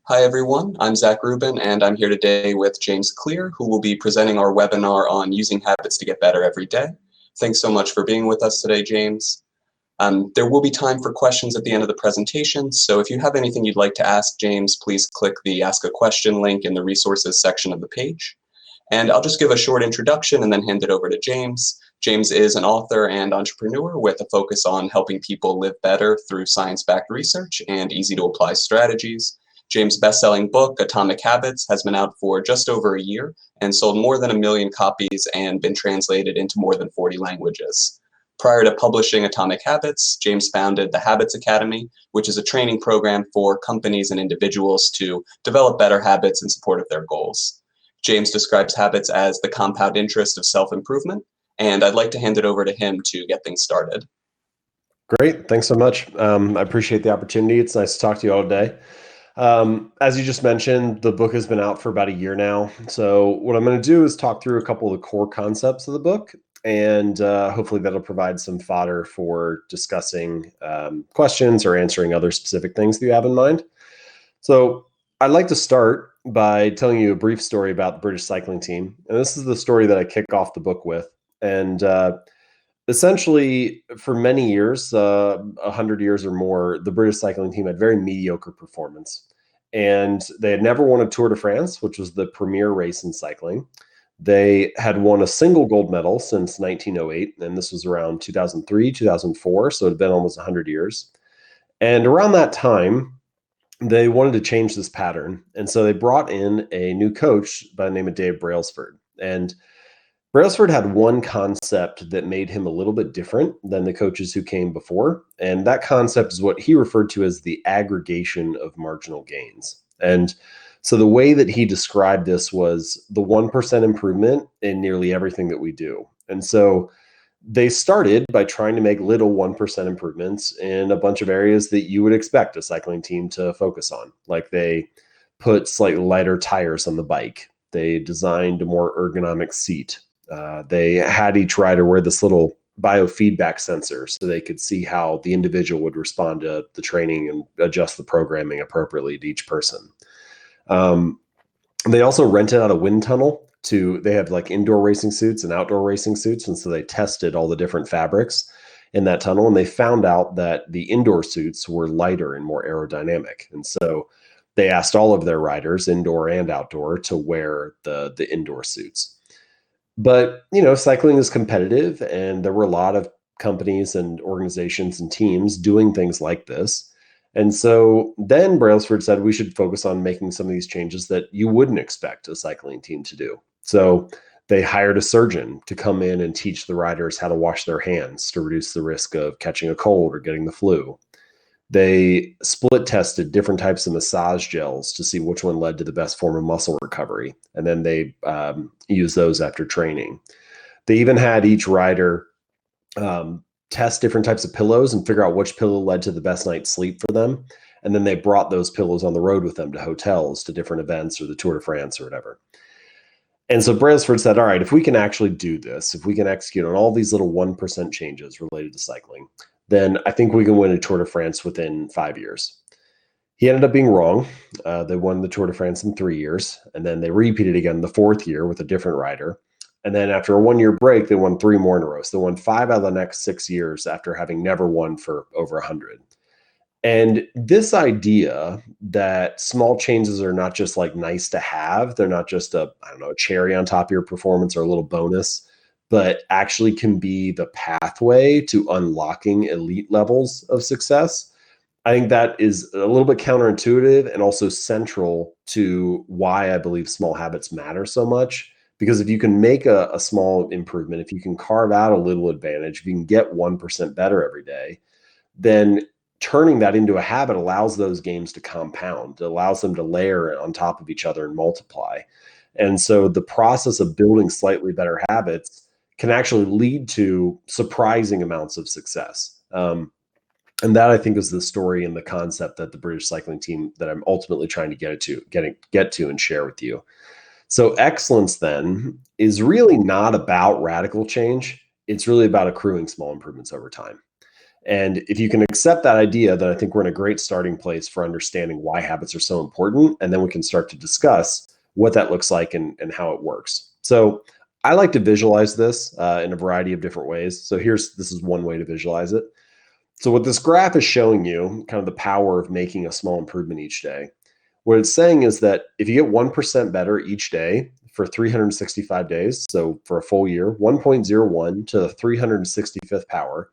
Hi everyone, I'm Zach Rubin and I'm here today with James Clear, who will be presenting our webinar on using habits to get better every day. Thanks so much for being with us today, James. There will be time for questions at the end of the presentation, so if you have anything you'd like to ask James, please click the Ask a Question link in the resources section of the page. And I'll just give a short introduction and then hand it over to James. James is an author and entrepreneur with a focus on helping people live better through science-backed research and easy-to-apply strategies. James' best-selling book, Atomic Habits, has been out for just over a year and sold more than 1 million copies and been translated into more than 40 languages. Prior to publishing Atomic Habits, James founded the Habits Academy, which is a training program for companies and individuals to develop better habits in support of their goals. James describes habits as the compound interest of self-improvement, and I'd like to hand it over to him to get things started. Great. Thanks so much. I appreciate the opportunity. It's nice to talk to you all today. As you just mentioned, the book has been out for about a year now. So what I'm going to do is talk through a couple of the core concepts of the book, and hopefully that'll provide some fodder for discussing questions or answering other specific things that you have in mind. So I'd like to start by telling you a brief story about the British cycling team. And this is the story that I kick off the book with. And essentially, for many years, 100 years or more, the British cycling team had very mediocre performance. And they had never won a Tour de France, which was the premier race in cycling. They had won a single gold medal since 1908, and this was around 2003, 2004, so it had been almost 100 years. And around that time, they wanted to change this pattern. And so they brought in a new coach by the name of Dave Brailsford. And Brailsford had one concept that made him a little bit different than the coaches who came before. And that concept is what he referred to as the aggregation of marginal gains. And so the way that he described this was the 1% improvement in nearly everything that we do. And so they started by trying to make little 1% improvements in a bunch of areas that you would expect a cycling team to focus on. Like they put slightly lighter tires on the bike. They designed a more ergonomic seat. They had each rider wear this little biofeedback sensor so they could see how the individual would respond to the training and adjust the programming appropriately to each person. They also rented out a wind tunnel. They have like indoor racing suits and outdoor racing suits. And so they tested all the different fabrics in that tunnel. And they found out that the indoor suits were lighter and more aerodynamic. And so they asked all of their riders, indoor and outdoor, to wear the indoor suits. But, cycling is competitive, and there were a lot of companies and organizations and teams doing things like this. And so then Brailsford said we should focus on making some of these changes that you wouldn't expect a cycling team to do. So they hired a surgeon to come in and teach the riders how to wash their hands to reduce the risk of catching a cold or getting the flu. They split tested different types of massage gels to see which one led to the best form of muscle recovery. And then they used those after training. They even had each rider test different types of pillows and figure out which pillow led to the best night's sleep for them. And then they brought those pillows on the road with them to hotels, to different events or the Tour de France or whatever. And so Brailsford said, all right, if we can actually do this, if we can execute on all these little 1% changes related to cycling, then I think we can win a Tour de France within 5 years. He ended up being wrong. They won the Tour de France in 3 years, and then they repeated again the 4th year with a different rider. And then after a 1-year break, they won 3 more in a row. So they won 5 out of the next 6 years after having never won for over 100. And this idea that small changes are not just like nice to have, they're not just a cherry on top of your performance or a little bonus, but actually can be the pathway to unlocking elite levels of success. I think that is a little bit counterintuitive and also central to why I believe small habits matter so much. Because if you can make a small improvement, if you can carve out a little advantage, if you can get 1% better every day, then turning that into a habit allows those gains to compound. It allows them to layer on top of each other and multiply. And so the process of building slightly better habits can actually lead to surprising amounts of success. And that, I think, is the story and the concept that the British cycling team that I'm ultimately trying to get to and share with you. So excellence then is really not about radical change. It's really about accruing small improvements over time. And if you can accept that idea, then I think we're in a great starting place for understanding why habits are so important. And then we can start to discuss what that looks like and how it works. So I like to visualize this in a variety of different ways. So this is one way to visualize it. So what this graph is showing you, kind of the power of making a small improvement each day. What it's saying is that if you get 1% better each day for 365 days, so for a full year, 1.01 to the 365th power,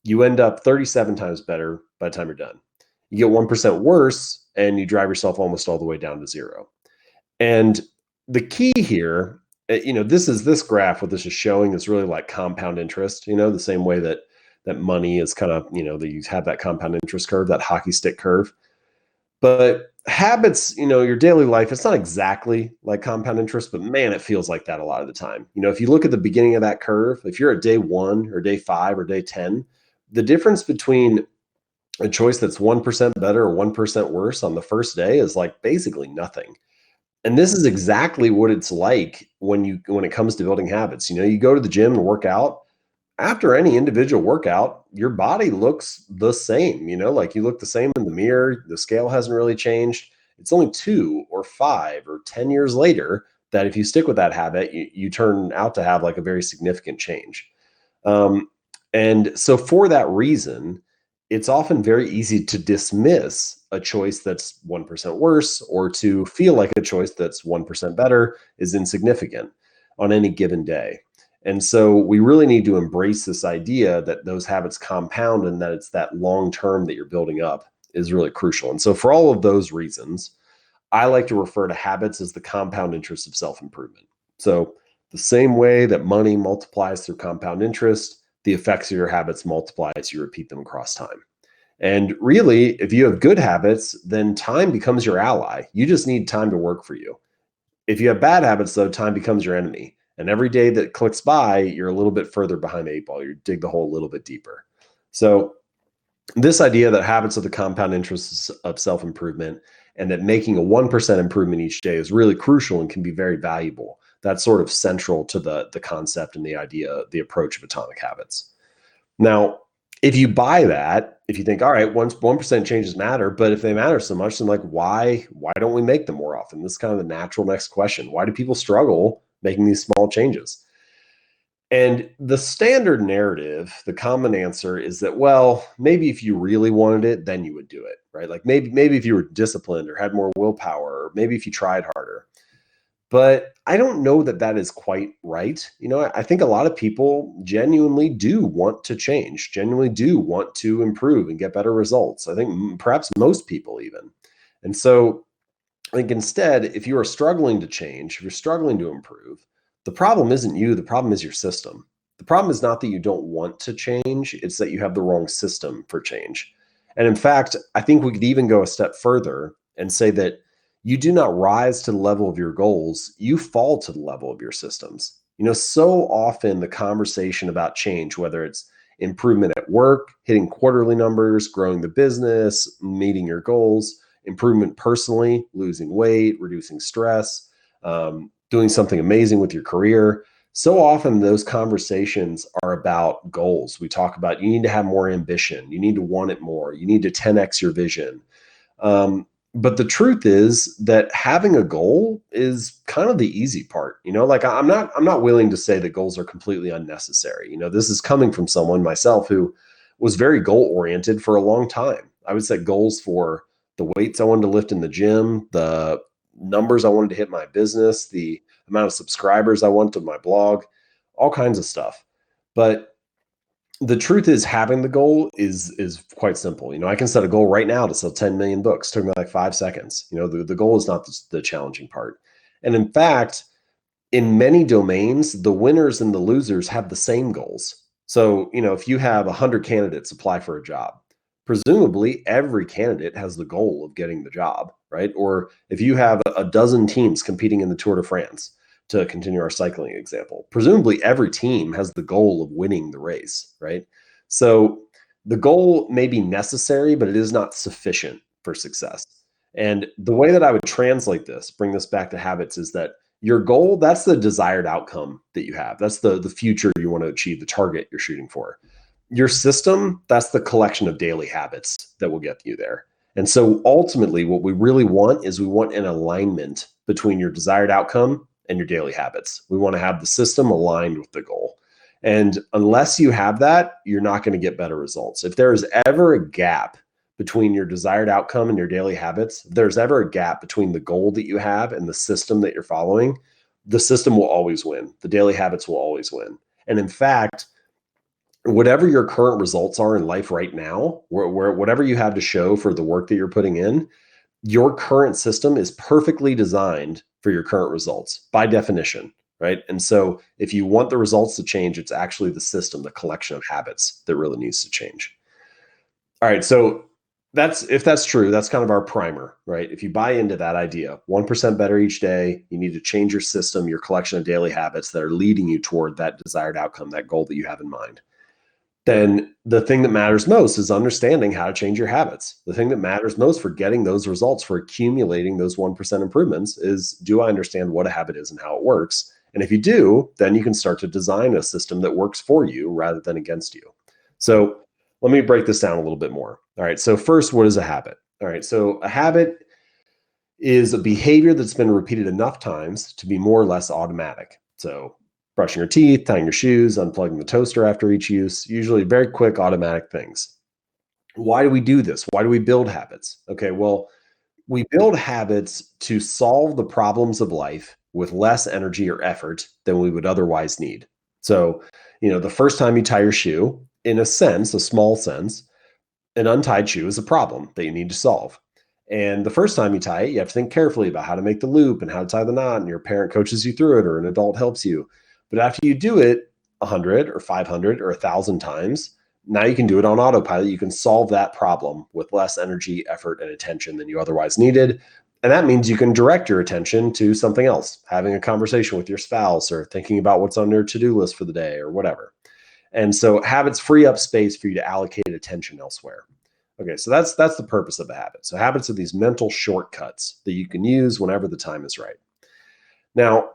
you end up 37 times better by the time you're done. You get 1% worse and you drive yourself almost all the way down to zero. And the key here, this graph, what this is showing is really like compound interest, the same way that money is kind of, that you have that compound interest curve, that hockey stick curve. But habits, your daily life, it's not exactly like compound interest, but man, it feels like that a lot of the time. If you look at the beginning of that curve, if you're at day 1 or day 5 or day 10, the difference between a choice that's 1% better or 1% worse on the first day is like basically nothing. And this is exactly what it's like when it comes to building habits. You go to the gym and work out. After any individual workout, your body looks the same, like you look the same in the mirror. The scale hasn't really changed. It's only 2 or 5 or 10 years later that if you stick with that habit, you turn out to have like a very significant change. Um, and so for that reason, it's often very easy to dismiss a choice that's 1% worse or to feel like a choice that's 1% better is insignificant on any given day. And so we really need to embrace this idea that those habits compound and that it's that long term that you're building up is really crucial. And so for all of those reasons, I like to refer to habits as the compound interest of self-improvement. So the same way that money multiplies through compound interest, the effects of your habits multiply as you repeat them across time. And really, if you have good habits, then time becomes your ally. You just need time to work for you. If you have bad habits, though, time becomes your enemy. And every day that clicks by, you're a little bit further behind the 8 ball. You dig the hole a little bit deeper. So this idea that habits are the compound interests of self-improvement and that making a 1% improvement each day is really crucial and can be very valuable. That's sort of central to the concept and the idea, the approach of atomic habits. Now, if you buy that, if you think, all right, 1% changes matter, but if they matter so much, then like, why don't we make them more often? This is kind of the natural next question. Why do people struggle making these small changes? And the standard narrative, the common answer is that, well, maybe if you really wanted it, then you would do it, right? Like maybe if you were disciplined or had more willpower, or maybe if you tried harder. But I don't know that that is quite right. I think a lot of people genuinely do want to change, genuinely do want to improve and get better results. I think perhaps most people even. And so I think instead, if you are struggling to change, if you're struggling to improve, the problem isn't you, the problem is your system. The problem is not that you don't want to change, it's that you have the wrong system for change. And in fact, I think we could even go a step further and say that you do not rise to the level of your goals, you fall to the level of your systems. So often the conversation about change, whether it's improvement at work, hitting quarterly numbers, growing the business, meeting your goals, improvement personally, losing weight, reducing stress, doing something amazing with your career. So often those conversations are about goals. We talk about you need to have more ambition, you need to want it more, you need to 10x your vision. But the truth is that having a goal is kind of the easy part. Like I'm not willing to say that goals are completely unnecessary. This is coming from someone myself who was very goal oriented for a long time. I would set goals for the weights I wanted to lift in the gym, the numbers I wanted to hit my business, the amount of subscribers I want to my blog, all kinds of stuff. But the truth is having the goal is quite simple. I can set a goal right now to sell 10 million books. It took me like 5 seconds. The goal is not the challenging part. And in fact, in many domains, the winners and the losers have the same goals. So, if you have 100 candidates apply for a job, presumably every candidate has the goal of getting the job, right? Or if you have a dozen teams competing in the Tour de France, to continue our cycling example, presumably every team has the goal of winning the race, right? So the goal may be necessary, but it is not sufficient for success. And the way that I would translate this, bring this back to habits, is that your goal, that's the desired outcome that you have. That's the future you want to achieve, the target you're shooting for. Your system, that's the collection of daily habits that will get you there. And so ultimately, what we really want is we want an alignment between your desired outcome and your daily habits. We want to have the system aligned with the goal. And unless you have that, you're not going to get better results. If there is ever a gap between your desired outcome and your daily habits, if there's ever a gap between the goal that you have and the system that you're following, the system will always win. The daily habits will always win. And in fact, whatever your current results are in life right now, where whatever you have to show for the work that you're putting in, your current system is perfectly designed for your current results by definition, right? And so if you want the results to change, it's actually the system, the collection of habits that really needs to change. All right, so if that's true, that's kind of our primer, right? If you buy into that idea, 1% better each day, you need to change your system, your collection of daily habits that are leading you toward that desired outcome, that goal that you have in mind. Then the thing that matters most is understanding how to change your habits. The thing that matters most for getting those results, for accumulating those 1% improvements is, do I understand what a habit is and how it works? And if you do, then you can start to design a system that works for you rather than against you. So let me break this down a little bit more. All right. So first, what is a habit? All right. So a habit is a behavior that's been repeated enough times to be more or less automatic. So brushing your teeth, tying your shoes, unplugging the toaster after each use, usually very quick automatic things. Why do we do this? Why do we build habits? Okay, well, we build habits to solve the problems of life with less energy or effort than we would otherwise need. So, the first time you tie your shoe, in a sense, a small sense, an untied shoe is a problem that you need to solve. And the first time you tie it, you have to think carefully about how to make the loop and how to tie the knot, and your parent coaches you through it or an adult helps you. But after you do it 100 or 500 or 1,000 times, now you can do it on autopilot. You can solve that problem with less energy, effort, and attention than you otherwise needed. And that means you can direct your attention to something else, having a conversation with your spouse or thinking about what's on your to-do list for the day or whatever. And so habits free up space for you to allocate attention elsewhere. Okay, so that's the purpose of a habit. So habits are these mental shortcuts that you can use whenever the time is right. Now,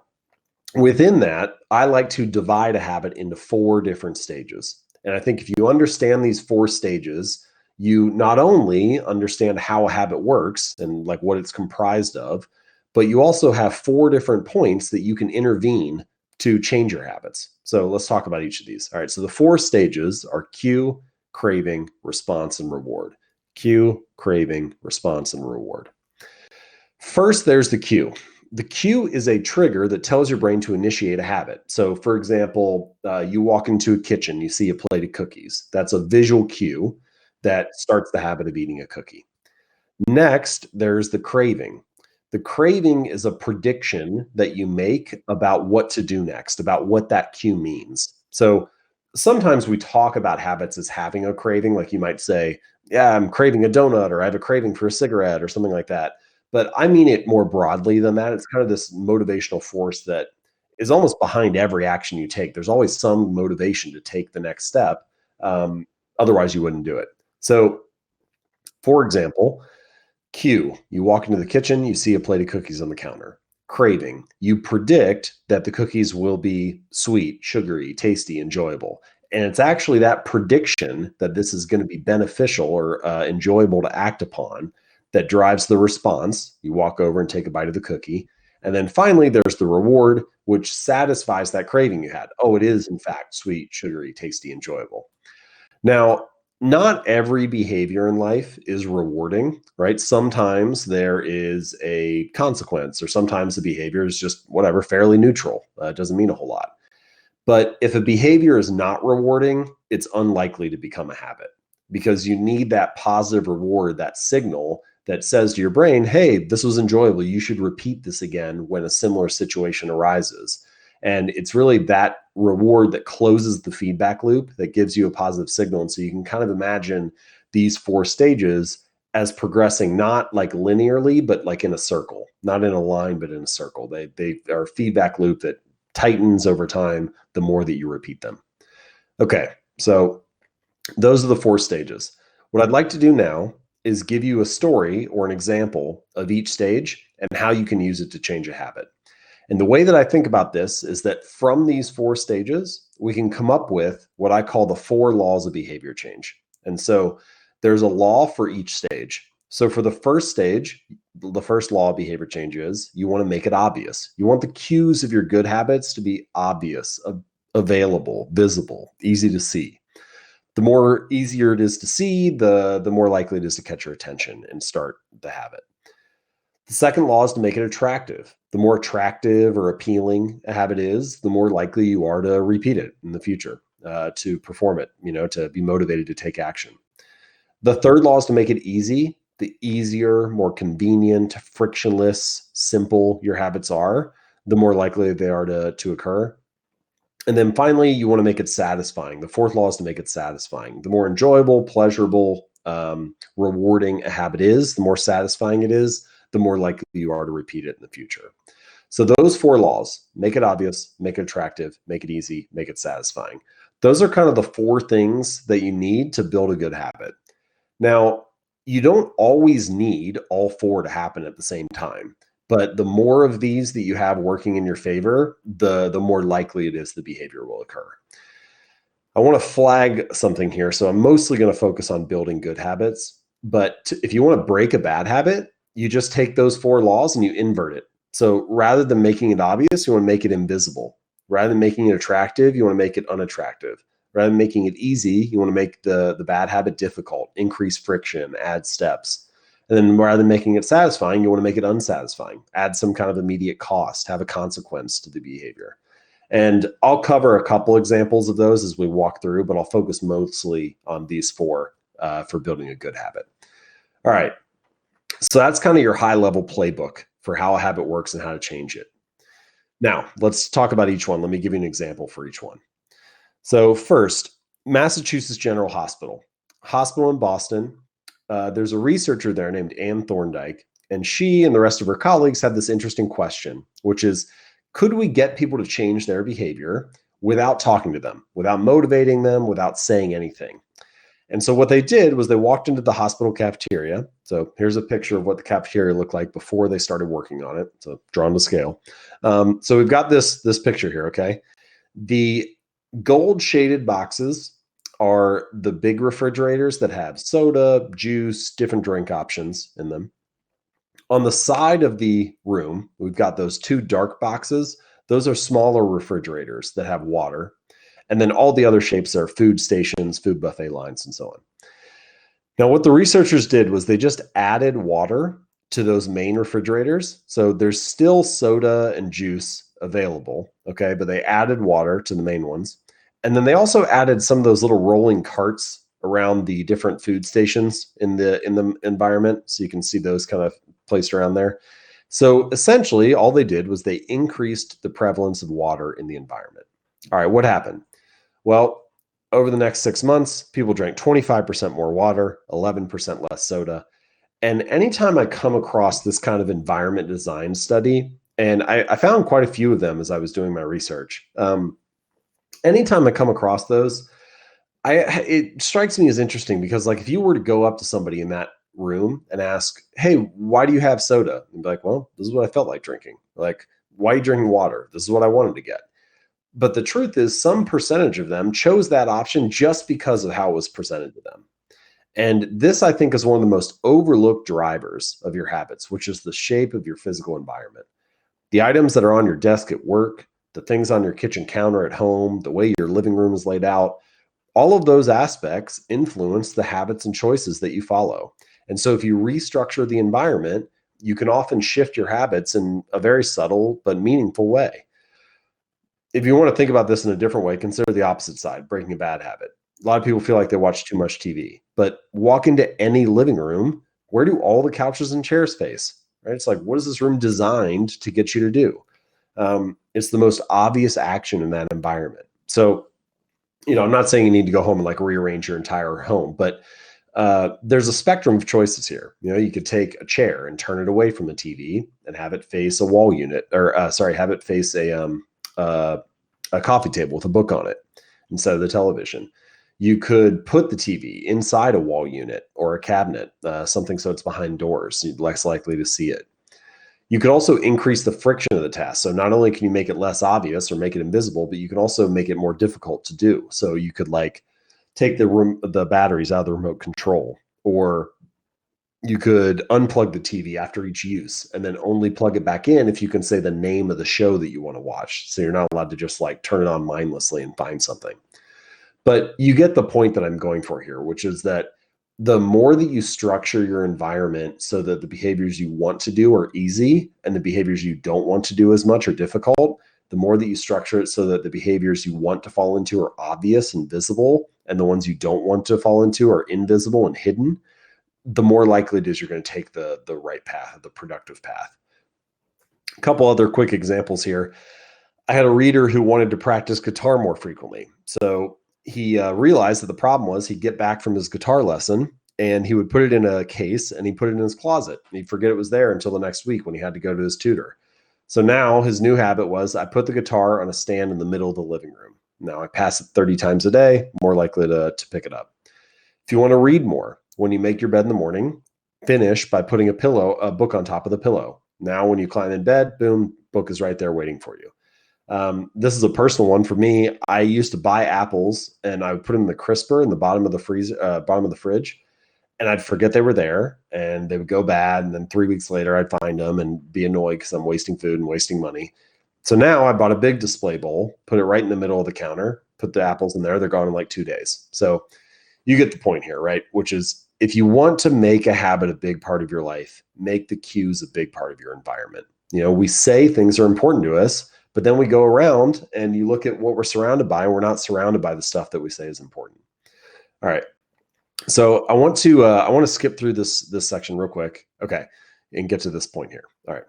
within that, I like to divide a habit into 4 different stages. And I think if you understand these 4 stages, you not only understand how a habit works and like what it's comprised of, but you also have 4 different points that you can intervene to change your habits. So let's talk about each of these. All right, so the 4 stages are cue, craving, response, and reward. Cue, craving, response, and reward. First, there's the cue. The cue is a trigger that tells your brain to initiate a habit. So, for example, you walk into a kitchen, you see a plate of cookies. That's a visual cue that starts the habit of eating a cookie. Next, there's the craving. The craving is a prediction that you make about what to do next, about what that cue means. So, sometimes we talk about habits as having a craving, like you might say, yeah, I'm craving a donut, or I have a craving for a cigarette, or something like that. But I mean it more broadly than that. It's kind of this motivational force that is almost behind every action you take. There's always some motivation to take the next step. Um, Otherwise, you wouldn't do it. So, for example, cue, you walk into the kitchen, you see a plate of cookies on the counter. Craving, you predict that the cookies will be sweet, sugary, tasty, enjoyable. And it's actually that prediction that this is going to be beneficial or enjoyable to act upon that drives the response. You walk over and take a bite of the cookie. And then finally, there's the reward, which satisfies that craving you had. Oh, it is, in fact, sweet, sugary, tasty, enjoyable. Now, not every behavior in life is rewarding, right? Sometimes there is a consequence, or sometimes the behavior is just whatever, fairly neutral. It doesn't mean a whole lot. But if a behavior is not rewarding, it's unlikely to become a habit because you need that positive reward, that signal that says to your brain, hey, this was enjoyable. You should repeat this again when a similar situation arises. And it's really that reward that closes the feedback loop that gives you a positive signal. And so you can kind of imagine these 4 stages as progressing, not like linearly, but like in a circle, not in a line, but in a circle. They are a feedback loop that tightens over time the more that you repeat them. Okay, so those are the 4 stages. What I'd like to do now is give you a story or an example of each stage and how you can use it to change a habit. And the way that I think about this is that from these 4 stages, we can come up with what I call the 4 laws of behavior change. And so there's a law for each stage. So for the first stage, the first law of behavior change is you want to make it obvious. You want the cues of your good habits to be obvious, available, visible, easy to see. The more easier it is to see, the more likely it is to catch your attention and start the habit. The second law is to make it attractive. The more attractive or appealing a habit is, the more likely you are to repeat it in the future, to perform it, to be motivated to take action. The third law is to make it easy. The easier, more convenient, frictionless, simple your habits are, the more likely they are to occur. And then finally, you want to make it satisfying. The fourth law is to make it satisfying. The more enjoyable, pleasurable, rewarding a habit is, the more satisfying it is, the more likely you are to repeat it in the future. So those 4 laws: make it obvious, make it attractive, make it easy, make it satisfying. Those are kind of the 4 things that you need to build a good habit. Now, you don't always need all 4 to happen at the same time. But the more of these that you have working in your favor, the more likely it is the behavior will occur. I want to flag something here. So I'm mostly going to focus on building good habits. But if you want to break a bad habit, you just take those 4 laws and you invert it. So rather than making it obvious, you want to make it invisible. Rather than making it attractive, you want to make it unattractive. Rather than making it easy, you want to make the bad habit difficult, increase friction, add steps. And then rather than making it satisfying, you want to make it unsatisfying, add some kind of immediate cost, have a consequence to the behavior. And I'll cover a couple examples of those as we walk through, but I'll focus mostly on these 4 for building a good habit. All right. So that's kind of your high level playbook for how a habit works and how to change it. Now, let's talk about each one. Let me give you an example for each one. So first, Massachusetts General Hospital in Boston. There's a researcher there named Anne Thorndike, and she and the rest of her colleagues had this interesting question, which is, could we get people to change their behavior without talking to them, without motivating them, without saying anything? And so what they did was they walked into the hospital cafeteria. So here's a picture of what the cafeteria looked like before they started working on it. So drawn to scale. So we've got this picture here, okay? The gold shaded boxes are the big refrigerators that have soda, juice, different drink options in them. On the side of the room, we've got those 2 dark boxes. Those are smaller refrigerators that have water. And then all the other shapes are food stations, food buffet lines, and so on. Now, what the researchers did was they just added water to those main refrigerators. So there's still soda and juice available, okay? But they added water to the main ones. And then they also added some of those little rolling carts around the different food stations in the environment. So you can see those kind of placed around there. So essentially, all they did was they increased the prevalence of water in the environment. All right, what happened? Well, over the next 6 months, people drank 25% more water, 11% less soda. And anytime I come across this kind of environment design study, and I found quite a few of them as I was doing my research. Anytime I come across those, it strikes me as interesting because, like, if you were to go up to somebody in that room and ask, "Hey, why do you have soda?" And be like, "Well, this is what I felt like drinking." Like, "Why are you drinking water?" "This is what I wanted to get." But the truth is, some percentage of them chose that option just because of how it was presented to them. And this, I think, is one of the most overlooked drivers of your habits, which is the shape of your physical environment. The items that are on your desk at work, the things on your kitchen counter at home, the way your living room is laid out, all of those aspects influence the habits and choices that you follow. And so if you restructure the environment, you can often shift your habits in a very subtle but meaningful way. If you want to think about this in a different way, consider the opposite side, breaking a bad habit. A lot of people feel like they watch too much TV, but walk into any living room. Where do all the couches and chairs face? Right? It's like, what is this room designed to get you to do? It's the most obvious action in that environment. So, I'm not saying you need to go home and like rearrange your entire home, but there's a spectrum of choices here. You could take a chair and turn it away from the TV and have it face a wall unit, or have it face a coffee table with a book on it instead of the television. You could put the TV inside a wall unit or a cabinet, something so it's behind doors, so you're less likely to see it. You could also increase the friction of the task. So not only can you make it less obvious or make it invisible, but you can also make it more difficult to do. So you could like take the batteries out of the remote control, or you could unplug the TV after each use and then only plug it back in if you can say the name of the show that you want to watch. So you're not allowed to just like turn it on mindlessly and find something. But you get the point that I'm going for here, which is that the more that you structure your environment so that the behaviors you want to do are easy and the behaviors you don't want to do as much are difficult, the more that you structure it so that the behaviors you want to fall into are obvious and visible, and the ones you don't want to fall into are invisible and hidden, the more likely it is you're going to take the right path, the productive path. A couple other quick examples here. I had a reader who wanted to practice guitar more frequently. So he realized that the problem was he'd get back from his guitar lesson and he would put it in a case and he put it in his closet. And he'd forget it was there until the next week when he had to go to his tutor. So now his new habit was I put the guitar on a stand in the middle of the living room. Now I pass it 30 times a day, more likely to pick it up. If you want to read more, when you make your bed in the morning, finish by putting a book on top of the pillow. Now when you climb in bed, boom, book is right there waiting for you. This is a personal one for me. I used to buy apples and I would put them in the crisper in the bottom of the bottom of the fridge, and I'd forget they were there and they would go bad. And then 3 weeks later, I'd find them and be annoyed because I'm wasting food and wasting money. So now I bought a big display bowl, put it right in the middle of the counter, put the apples in there. They're gone in like 2 days. So you get the point here, right? Which is if you want to make a habit a big part of your life, make the cues a big part of your environment. We say things are important to us, but then we go around and you look at what we're surrounded by, and we're not surrounded by the stuff that we say is important. All right. So I want to skip through this section real quick. Okay. And get to this point here. All right.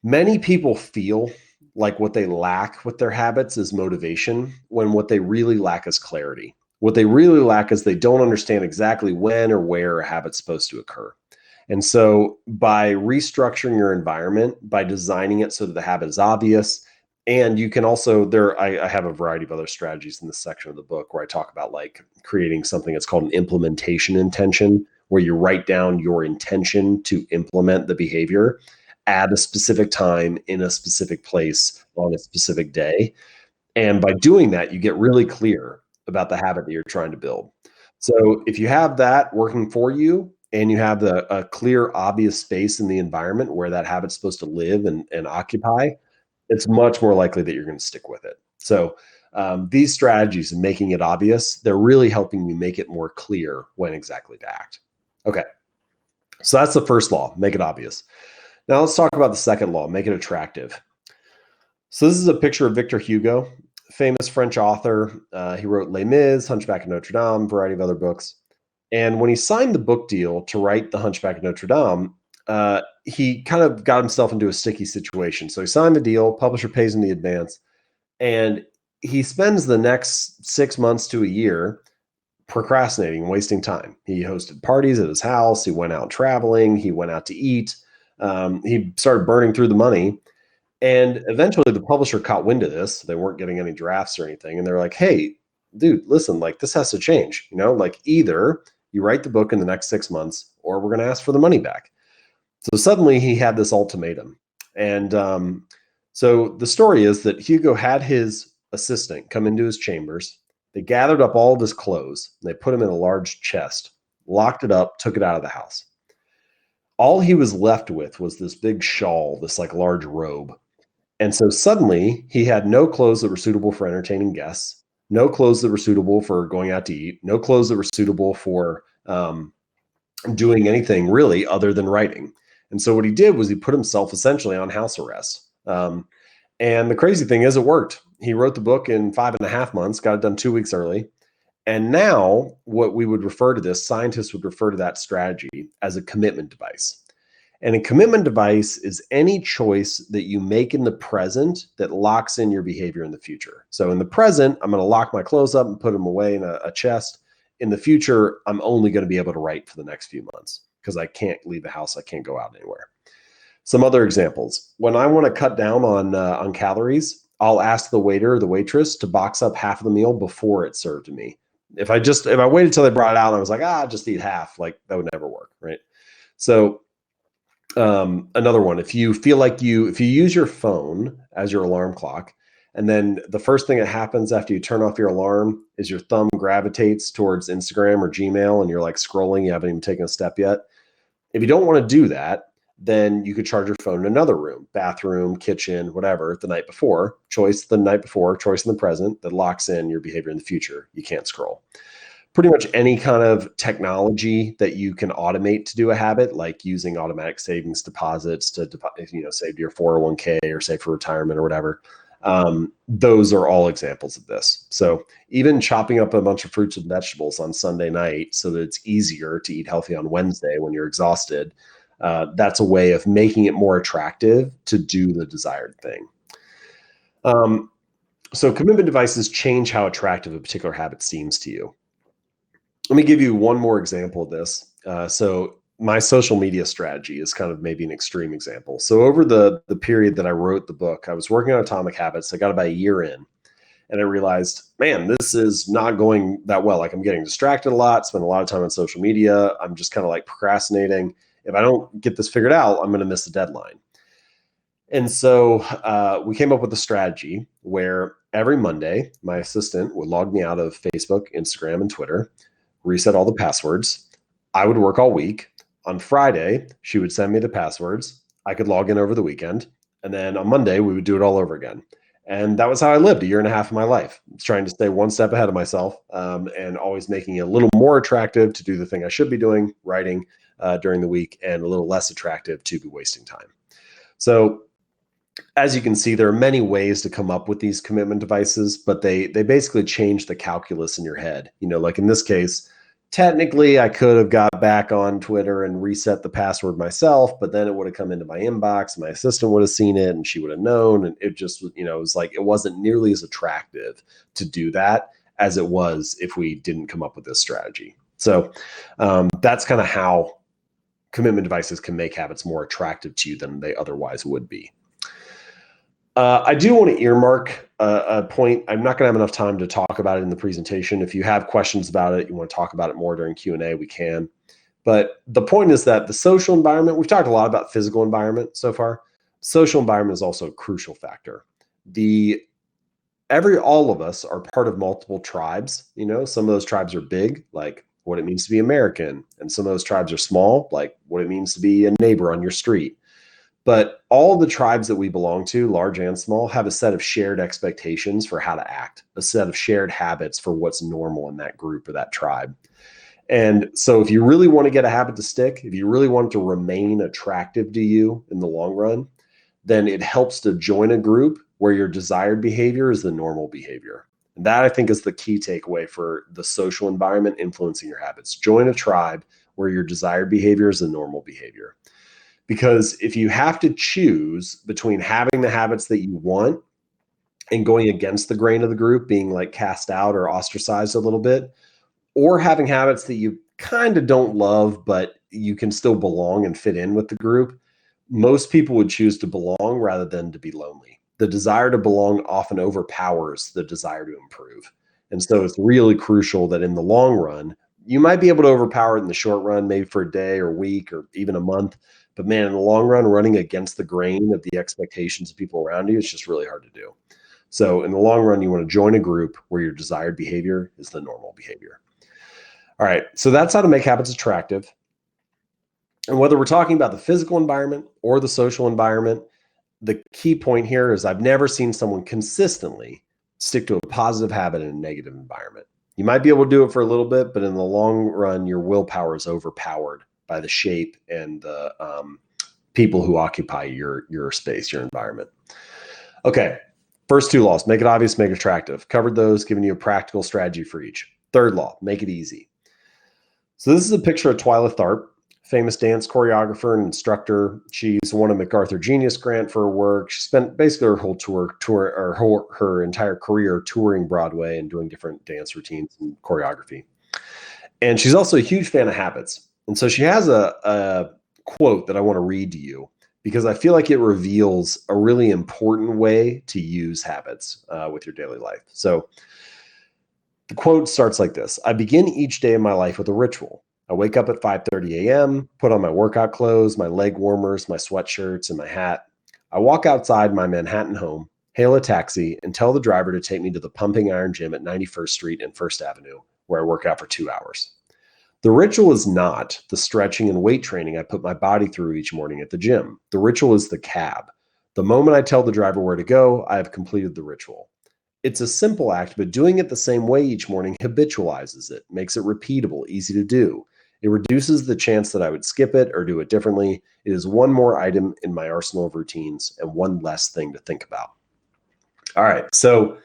Many people feel like what they lack with their habits is motivation, when what they really lack is clarity. What they really lack is they don't understand exactly when or where a habit's supposed to occur. And so by restructuring your environment, by designing it so that the habit is obvious, and you can also, I have a variety of other strategies in this section of the book where I talk about like creating something that's called an implementation intention, where you write down your intention to implement the behavior at a specific time in a specific place on a specific day. And by doing that, you get really clear about the habit that you're trying to build. So if you have that working for you and you have a clear, obvious space in the environment where that habit's supposed to live and occupy, it's much more likely that you're going to stick with it. So these strategies and making it obvious, they're really helping you make it more clear when exactly to act. Okay. So that's the first law, make it obvious. Now let's talk about the second law, make it attractive. So this is a picture of Victor Hugo, famous French author. He wrote Les Mis, Hunchback of Notre Dame, a variety of other books. And when he signed the book deal to write The Hunchback of Notre Dame, he kind of got himself into a sticky situation. So he signed the deal, publisher pays him the advance, and he spends the next 6 months to a year procrastinating, wasting time. He hosted parties at his house. He went out traveling. He went out to eat. He started burning through the money. And eventually the publisher caught wind of this. They weren't getting any drafts or anything. And they're like, hey, dude, listen, like this has to change. Like either you write the book in the next 6 months or we're going to ask for the money back. So suddenly he had this ultimatum. And so the story is that Hugo had his assistant come into his chambers. They gathered up all of his clothes. They put him in a large chest, locked it up, took it out of the house. All he was left with was this big shawl, this like large robe. And so suddenly he had no clothes that were suitable for entertaining guests, no clothes that were suitable for going out to eat, no clothes that were suitable for doing anything really other than writing. And so what he did was he put himself essentially on house arrest. And the crazy thing is it worked. He wrote the book in 5.5 months, got it done 2 weeks early. And now what we would refer to this, scientists would refer to that strategy as a commitment device. And a commitment device is any choice that you make in the present that locks in your behavior in the future. So in the present, I'm going to lock my clothes up and put them away in a chest. In the future, I'm only going to be able to write for the next few months because I can't leave the house. I can't go out anywhere. Some other examples. When I want to cut down on calories, I'll ask the waiter or the waitress to box up half of the meal before it's served to me. If I waited till they brought it out and I was like, just eat half, like that would never work, right? So Another one, if you feel like if you use your phone as your alarm clock, and then the first thing that happens after you turn off your alarm is your thumb gravitates towards Instagram or Gmail and you're like scrolling, you haven't even taken a step yet. If you don't want to do that, then you could charge your phone in another room, bathroom, kitchen, whatever, the night before. Choice the night before, choice in the present that locks in your behavior in the future. You can't scroll. Pretty much any kind of technology that you can automate to do a habit, like using automatic savings deposits to save to your 401k or save for retirement or whatever. Those are all examples of this. So even chopping up a bunch of fruits and vegetables on Sunday night so that it's easier to eat healthy on Wednesday when you're exhausted, that's a way of making it more attractive to do the desired thing. So commitment devices change how attractive a particular habit seems to you. Let me give you one more example of this. So my social media strategy is kind of maybe an extreme example. So over the period that I wrote the book, I was working on Atomic Habits. I got about a year in and I realized, man, this is not going that well. Like I'm getting distracted a lot, spend a lot of time on social media. I'm just kind of like procrastinating. If I don't get this figured out, I'm going to miss the deadline. And so we came up with a strategy where every Monday, my assistant would log me out of Facebook, Instagram, and Twitter, reset all the passwords. I would work all week. On Friday, she would send me the passwords. I could log in over the weekend. And then on Monday, we would do it all over again. And that was how I lived a year and a half of my life, trying to stay one step ahead of myself and always making it a little more attractive to do the thing I should be doing, writing during the week, and a little less attractive to be wasting time. So as you can see, there are many ways to come up with these commitment devices, but they basically change the calculus in your head. Like in this case, technically I could have got back on Twitter and reset the password myself, but then it would have come into my inbox. My assistant would have seen it and she would have known. And it just, it was like, it wasn't nearly as attractive to do that as it was if we didn't come up with this strategy. So that's kind of how commitment devices can make habits more attractive to you than they otherwise would be. I do want to earmark a point. I'm not going to have enough time to talk about it in the presentation. If you have questions about it, you want to talk about it more during Q&A, we can. But the point is that the social environment, we've talked a lot about physical environment so far. Social environment is also a crucial factor. All of us are part of multiple tribes. Some of those tribes are big, like what it means to be American. And some of those tribes are small, like what it means to be a neighbor on your street. But all the tribes that we belong to, large and small, have a set of shared expectations for how to act, a set of shared habits for what's normal in that group or that tribe. And so if you really want to get a habit to stick, if you really want it to remain attractive to you in the long run, then it helps to join a group where your desired behavior is the normal behavior. And that, I think, is the key takeaway for the social environment influencing your habits. Join a tribe where your desired behavior is the normal behavior. Because if you have to choose between having the habits that you want and going against the grain of the group, being like cast out or ostracized a little bit, or having habits that you kind of don't love, but you can still belong and fit in with the group, most people would choose to belong rather than to be lonely. The desire to belong often overpowers the desire to improve. And so it's really crucial that in the long run, you might be able to overpower it in the short run, maybe for a day or week or even a month. But man, in the long run, running against the grain of the expectations of people around you is just really hard to do. So in the long run, you want to join a group where your desired behavior is the normal behavior. All right, so that's how to make habits attractive. And whether we're talking about the physical environment or the social environment, the key point here is I've never seen someone consistently stick to a positive habit in a negative environment. You might be able to do it for a little bit, but in the long run, your willpower is overpowered by the shape and the people who occupy your space, your environment. Okay, first two laws, make it obvious, make it attractive. Covered those, giving you a practical strategy for each. Third law, make it easy. So this is a picture of Twyla Tharp, famous dance choreographer and instructor. She's won a MacArthur Genius Grant for her work. She spent basically her whole her entire career touring Broadway and doing different dance routines and choreography. And she's also a huge fan of habits. And so she has a quote that I want to read to you because I feel like it reveals a really important way to use habits with your daily life. So the quote starts like this: I begin each day of my life with a ritual. I wake up at 5:30 a.m., put on my workout clothes, my leg warmers, my sweatshirts, and my hat. I walk outside my Manhattan home, hail a taxi, and tell the driver to take me to the Pumping Iron Gym at 91st Street and First Avenue, where I work out for 2 hours. The ritual is not the stretching and weight training I put my body through each morning at the gym. The ritual is the cab. The moment I tell the driver where to go, I have completed the ritual. It's a simple act, but doing it the same way each morning habitualizes it, makes it repeatable, easy to do. It reduces the chance that I would skip it or do it differently. It is one more item in my arsenal of routines and one less thing to think about. All right. So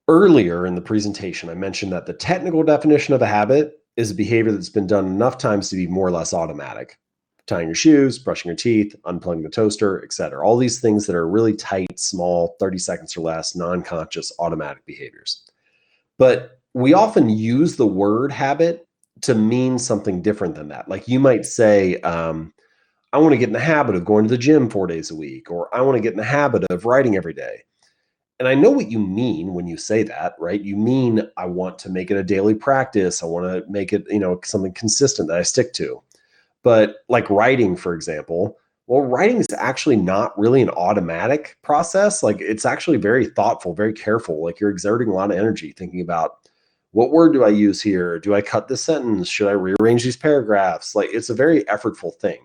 earlier in the presentation, I mentioned that the technical definition of a habit is a behavior that's been done enough times to be more or less automatic. Tying your shoes, brushing your teeth, unplugging the toaster, etc. All these things that are really tight, small, 30 seconds or less, non-conscious, automatic behaviors. But we often use the word habit to mean something different than that. Like you might say, I want to get in the habit of going to the gym 4 days a week, or I want to get in the habit of writing every day. And I know what you mean when you say that, right? You mean I want to make it a daily practice. I want to make it, something consistent that I stick to. But like writing, for example, well, writing is actually not really an automatic process. Like it's actually very thoughtful, very careful. Like you're exerting a lot of energy thinking about what word do I use here? Do I cut this sentence? Should I rearrange these paragraphs? Like it's a very effortful thing.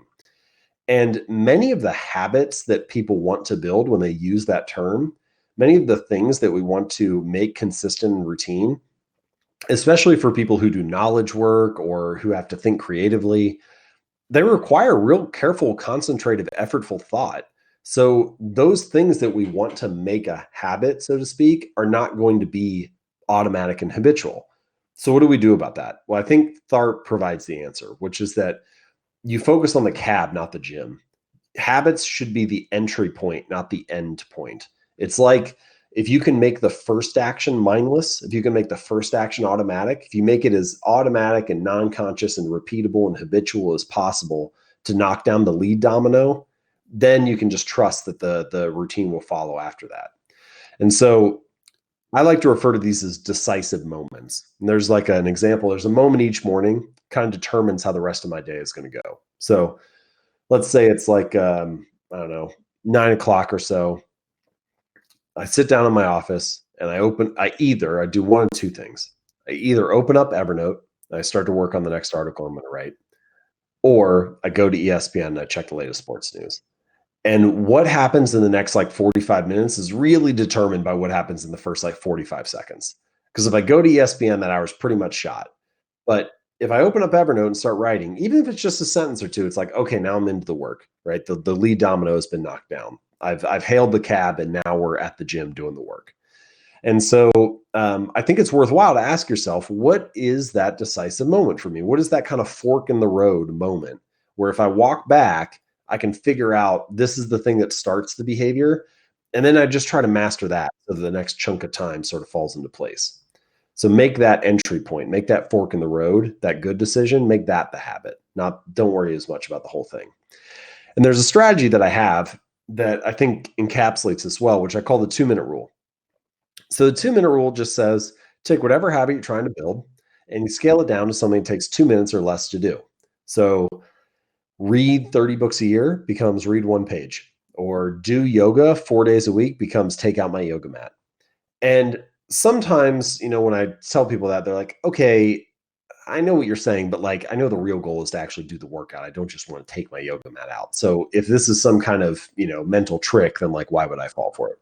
And many of the habits that people want to build when they use that term, many of the things that we want to make consistent and routine, especially for people who do knowledge work or who have to think creatively, they require real careful, concentrative, effortful thought. So those things that we want to make a habit, so to speak, are not going to be automatic and habitual. So what do we do about that? Well, I think Tharp provides the answer, which is that you focus on the cab, not the gym. Habits should be the entry point, not the end point. It's like if you can make the first action mindless, if you can make the first action automatic, if you make it as automatic and non-conscious and repeatable and habitual as possible to knock down the lead domino, then you can just trust that the routine will follow after that. And so I like to refer to these as decisive moments. And there's like an example, there's a moment each morning kind of determines how the rest of my day is going to go. So let's say it's like, I don't know, 9 o'clock or so. I sit down in my office and I do one of two things. I either open up Evernote and I start to work on the next article I'm going to write, or I go to ESPN and I check the latest sports news. And what happens in the next like 45 minutes is really determined by what happens in the first like 45 seconds. Because if I go to ESPN, that hour's pretty much shot. But if I open up Evernote and start writing, even if it's just a sentence or two, it's like, okay, now I'm into the work, right? The lead domino has been knocked down. I've hailed the cab and now we're at the gym doing the work. And so I think it's worthwhile to ask yourself, what is that decisive moment for me? What is that kind of fork in the road moment where if I walk back, I can figure out this is the thing that starts the behavior. And then I just try to master that so that the next chunk of time sort of falls into place. So make that entry point, make that fork in the road, that good decision, make that the habit. Don't worry as much about the whole thing. And there's a strategy that I have that I think encapsulates this well, which I call the 2-minute rule. So the 2-minute rule just says take whatever habit you're trying to build and you scale it down to something that takes 2 minutes or less to do. So read 30 books a year becomes read one page, or do yoga 4 days a week becomes take out my yoga mat. And sometimes, when I tell people that, they're like, okay, I know what you're saying, but like, I know the real goal is to actually do the workout. I don't just want to take my yoga mat out. So if this is some kind of, mental trick, then like, why would I fall for it?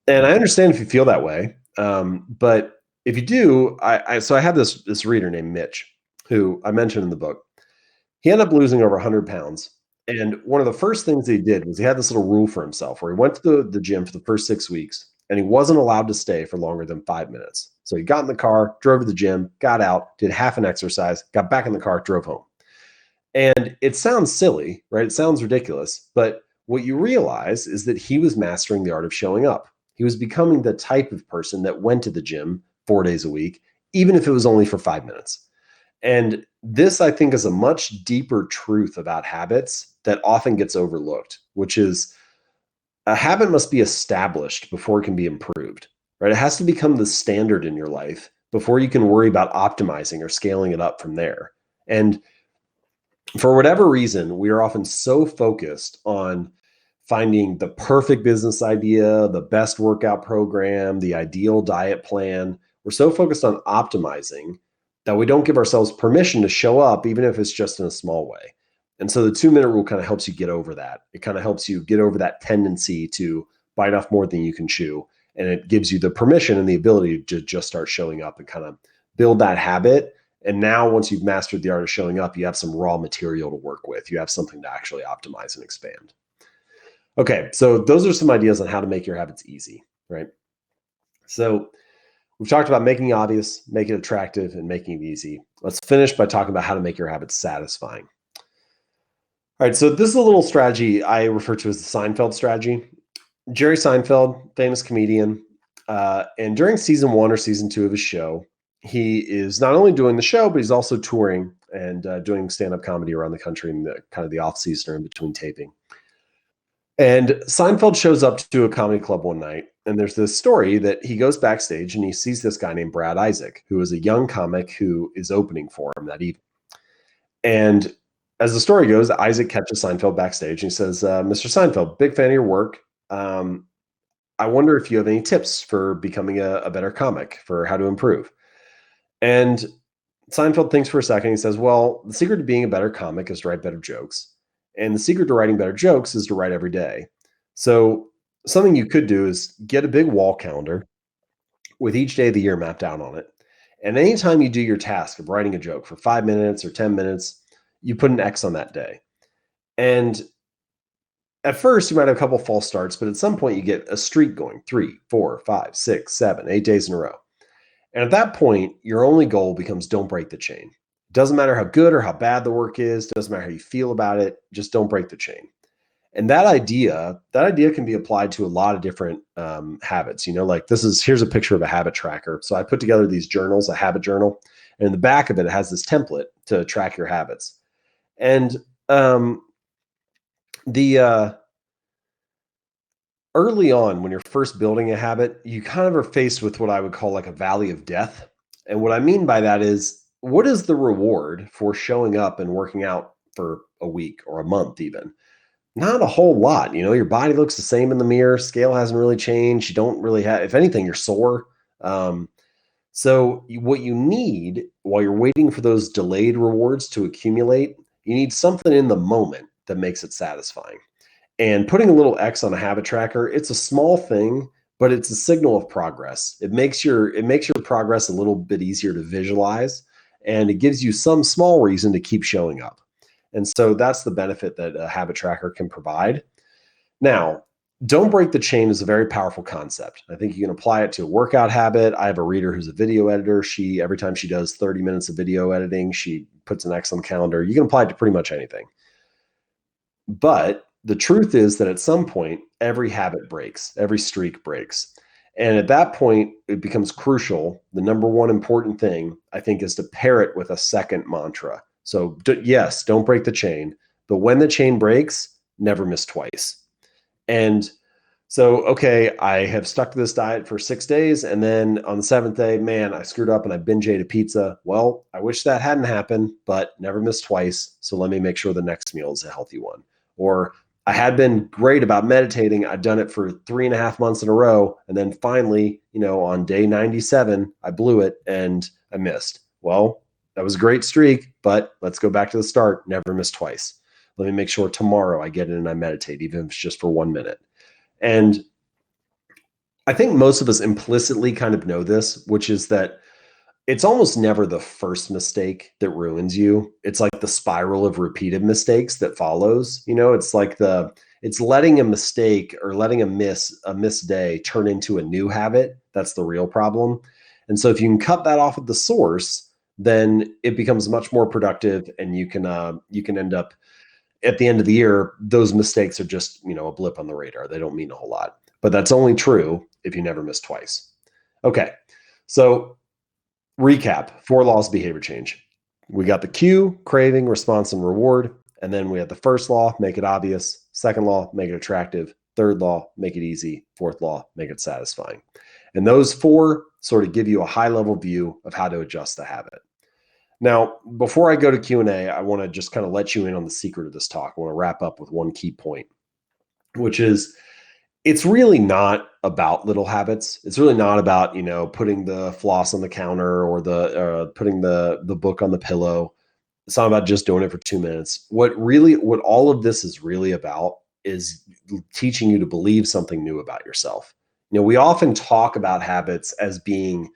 And I understand if you feel that way. But if you do, so I have this reader named Mitch, who I mentioned in the book. He ended up losing over 100 pounds. And one of the first things he did was he had this little rule for himself where he went to the gym for the first 6 weeks and he wasn't allowed to stay for longer than 5 minutes. So he got in the car, drove to the gym, got out, did half an exercise, got back in the car, drove home. And it sounds silly, right? It sounds ridiculous. But what you realize is that he was mastering the art of showing up. He was becoming the type of person that went to the gym 4 days a week, even if it was only for 5 minutes. And this, I think, is a much deeper truth about habits that often gets overlooked, which is a habit must be established before it can be improved, right? It has to become the standard in your life before you can worry about optimizing or scaling it up from there. And for whatever reason, we are often so focused on finding the perfect business idea, the best workout program, the ideal diet plan. We're so focused on optimizing that we don't give ourselves permission to show up, even if it's just in a small way. And so the 2-minute rule kind of helps you get over that. It kind of helps you get over that tendency to bite off more than you can chew. And it gives you the permission and the ability to just start showing up and kind of build that habit. And now, once you've mastered the art of showing up, you have some raw material to work with. You have something to actually optimize and expand. Okay, so those are some ideas on how to make your habits easy, right? So we've talked about making it obvious, making it attractive, and making it easy. Let's finish by talking about how to make your habits satisfying. All right, so this is a little strategy I refer to as the Seinfeld strategy. Jerry Seinfeld, famous comedian, and during season 1 or season 2 of his show, he is not only doing the show, but he's also touring and doing stand-up comedy around the country in the kind of the off season or in between taping. And Seinfeld shows up to a comedy club one night, and there's this story that he goes backstage and he sees this guy named Brad Isaac, who is a young comic who is opening for him that evening. And as the story goes, Isaac catches Seinfeld backstage and he says, Mr. Seinfeld, big fan of your work. I wonder if you have any tips for becoming a better comic, for how to improve. And Seinfeld thinks for a second. He says, well, the secret to being a better comic is to write better jokes. And the secret to writing better jokes is to write every day. So something you could do is get a big wall calendar with each day of the year mapped out on it. And anytime you do your task of writing a joke for 5 minutes or 10 minutes, you put an X on that day. And at first, you might have a couple false starts, but at some point, you get a streak going 3, 4, 5, 6, 7, 8 days in a row. And at that point, your only goal becomes don't break the chain. It doesn't matter how good or how bad the work is, doesn't matter how you feel about it, just don't break the chain. And that idea can be applied to a lot of different habits. Like here's a picture of a habit tracker. So I put together these journals, a habit journal, and in the back of it, it has this template to track your habits. And the early on, when you're first building a habit, you kind of are faced with what I would call like a valley of death. And what I mean by that is, what is the reward for showing up and working out for a week or a month even? Not a whole lot. Your body looks the same in the mirror. Scale hasn't really changed. You don't really have, if anything, you're sore. What you need while you're waiting for those delayed rewards to accumulate, you need something in the moment that makes it satisfying. And putting a little X on a habit tracker, it's a small thing, but it's a signal of progress. It makes your progress a little bit easier to visualize, and it gives you some small reason to keep showing up. And so that's the benefit that a habit tracker can provide. Now, don't break the chain is a very powerful concept. I think you can apply it to a workout habit. I have a reader who's a video editor. Every time she does 30 minutes of video editing, she puts an X on the calendar. You can apply it to pretty much anything. But the truth is that at some point, every habit breaks, every streak breaks. And at that point, it becomes crucial. The number one important thing, I think, is to pair it with a second mantra. So yes, don't break the chain, but when the chain breaks, never miss twice. And so, okay, I have stuck to this diet for 6 days. And then on the 7th day, man, I screwed up and I binge ate a pizza. Well, I wish that hadn't happened, but never miss twice. So let me make sure the next meal is a healthy one. Or I had been great about meditating. I'd done it for 3.5 months in a row. And then finally, on day 97, I blew it and I missed. Well, that was a great streak, but let's go back to the start. Never miss twice. Let me make sure tomorrow I get in and I meditate, even if it's just for 1 minute. And I think most of us implicitly kind of know this, which is that it's almost never the first mistake that ruins you. It's like the spiral of repeated mistakes that follows. It's letting a mistake or letting a missed day turn into a new habit. That's the real problem. And so if you can cut that off at the source, then it becomes much more productive, and you can end up at the end of the year, those mistakes are just, a blip on the radar. They don't mean a whole lot, but that's only true if you never miss twice. Okay. So recap, 4 laws of behavior change. We got the cue, craving, response, and reward. And then we have the first law, make it obvious. Second law, make it attractive. Third law, make it easy. Fourth law, make it satisfying. And those 4 sort of give you a high level view of how to adjust the habit. Now, before I go to Q&A, I want to just kind of let you in on the secret of this talk. I want to wrap up with one key point, which is it's really not about little habits. It's really not about, putting the floss on the counter or the putting the book on the pillow. It's not about just doing it for 2 minutes. What all of this is really about is teaching you to believe something new about yourself. We often talk about habits as being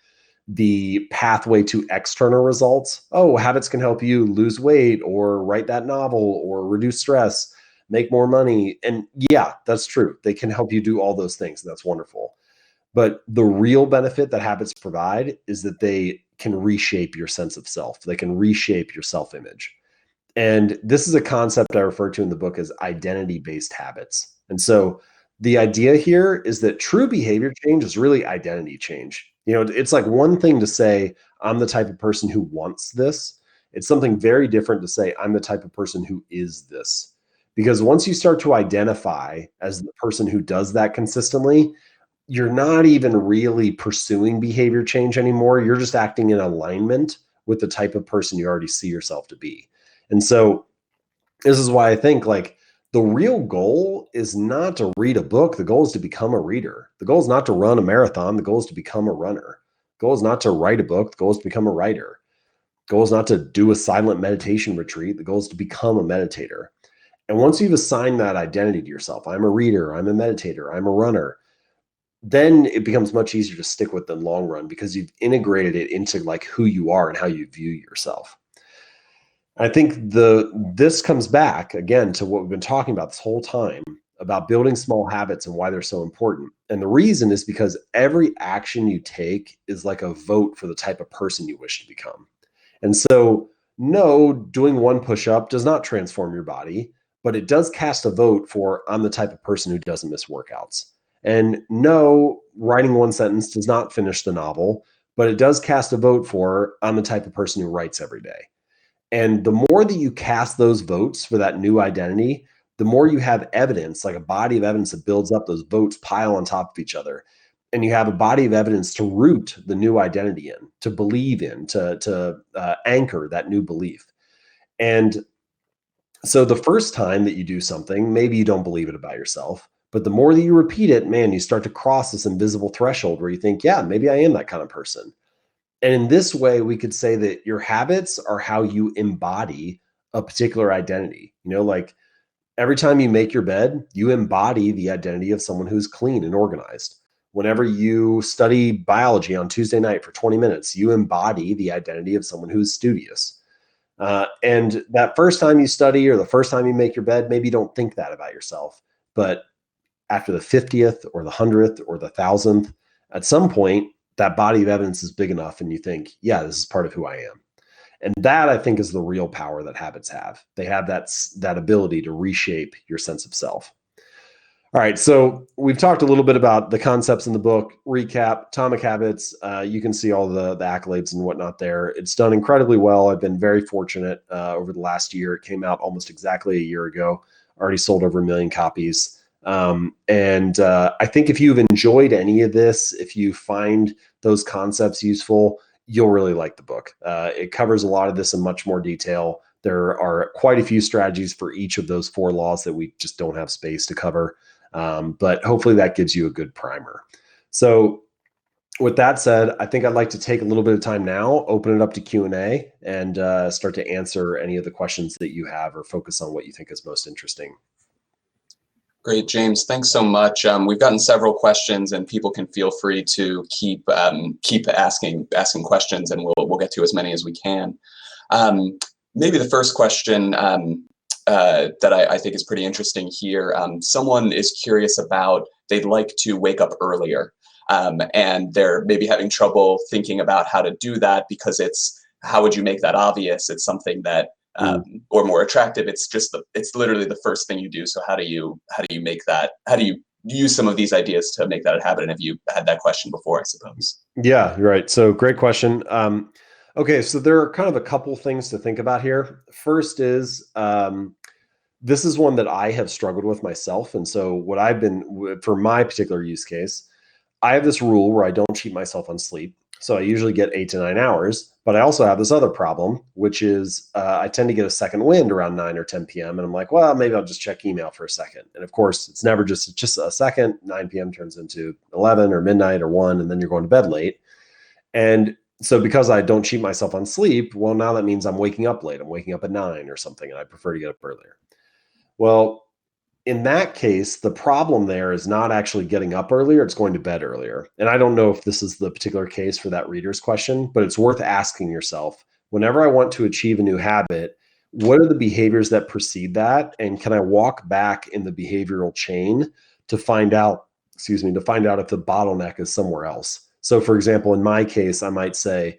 the pathway to external results. Oh, habits can help you lose weight or write that novel or reduce stress, make more money. And yeah, that's true. They can help you do all those things. And that's wonderful. But the real benefit that habits provide is that they can reshape your sense of self. They can reshape your self image. And this is a concept I refer to in the book as identity based habits. And so the idea here is that true behavior change is really identity change. It's like one thing to say, I'm the type of person who wants this. It's something very different to say, I'm the type of person who is this. Because once you start to identify as the person who does that consistently, you're not even really pursuing behavior change anymore. You're just acting in alignment with the type of person you already see yourself to be. And so this is why I think like the real goal is not to read a book. The goal is to become a reader. The goal is not to run a marathon. The goal is to become a runner. The goal is not to write a book. The goal is to become a writer. The goal is not to do a silent meditation retreat. The goal is to become a meditator. And once you've assigned that identity to yourself, I'm a reader, I'm a meditator, I'm a runner, then it becomes much easier to stick with the long run because you've integrated it into like who you are and how you view yourself. I think this comes back again to what we've been talking about this whole time about building small habits and why they're so important. And the reason is because every action you take is like a vote for the type of person you wish to become. And so, no, doing one push up does not transform your body, but it does cast a vote for I'm the type of person who doesn't miss workouts. And no, writing one sentence does not finish the novel, but it does cast a vote for I'm the type of person who writes every day. And the more that you cast those votes for that new identity, the more you have evidence, like a body of evidence that builds up, those votes pile on top of each other. And you have a body of evidence to root the new identity in, to believe in, to anchor that new belief. And so the first time that you do something, maybe you don't believe it about yourself. But the more that you repeat it, man, you start to cross this invisible threshold where you think, yeah, maybe I am that kind of person. And in this way, we could say that your habits are how you embody a particular identity. Like every time you make your bed, you embody the identity of someone who's clean and organized. Whenever you study biology on Tuesday night for 20 minutes, you embody the identity of someone who's studious. And that first time you study or the first time you make your bed, maybe you don't think that about yourself. But after the 50th or the 100th or the 1,000th, at some point, that body of evidence is big enough and you think, yeah, this is part of who I am. And that I think is the real power that habits have. They have that ability to reshape your sense of self. All right, so we've talked a little bit about the concepts in the book. Recap: Atomic Habits. You can see all the accolades and whatnot there. It's done incredibly well. I've been very fortunate over the last year. It came out almost exactly a year ago. Already sold over 1 million copies. And I think if you've enjoyed any of this, if you find those concepts useful, you'll really like the book. It covers a lot of this in much more detail. There are quite a few strategies for each of those 4 laws that we just don't have space to cover. But hopefully that gives you a good primer. So with that said, I think I'd like to take a little bit of time now, open it up to Q&A, and start to answer any of the questions that you have or focus on what you think is most interesting. Great, James. Thanks so much. We've gotten several questions, and people can feel free to keep asking questions, and we'll get to as many as we can. Maybe the first question that I think is pretty interesting here. Someone is curious about they'd like to wake up earlier, and they're maybe having trouble thinking about how to do that because how would you make that obvious? It's something that or more attractive. It's literally the first thing you do. So how do you make that? How do you use some of these ideas to make that a habit? And have you had that question before, I suppose? Yeah, right. So great question. Okay, so there are kind of a couple things to think about here. First is this is one that I have struggled with myself. And so what I've been, for my particular use case, I have this rule where I don't cheat myself on sleep. So I usually get 8 to 9 hours, but I also have this other problem, which is I tend to get a second wind around 9 or 10 p.m. And I'm like, well, maybe I'll just check email for a second. And of course, it's never just a second. 9 p.m. turns into 11 or midnight or 1, and then you're going to bed late. And so because I don't cheat myself on sleep, well, now that means I'm waking up late. I'm waking up at 9 or something, and I prefer to get up earlier. Well, in that case, the problem there is not actually getting up earlier, it's going to bed earlier. And I don't know if this is the particular case for that reader's question, but it's worth asking yourself, whenever I want to achieve a new habit, what are the behaviors that precede that? And can I walk back in the behavioral chain to find out, to find out if the bottleneck is somewhere else? So for example, in my case, I might say,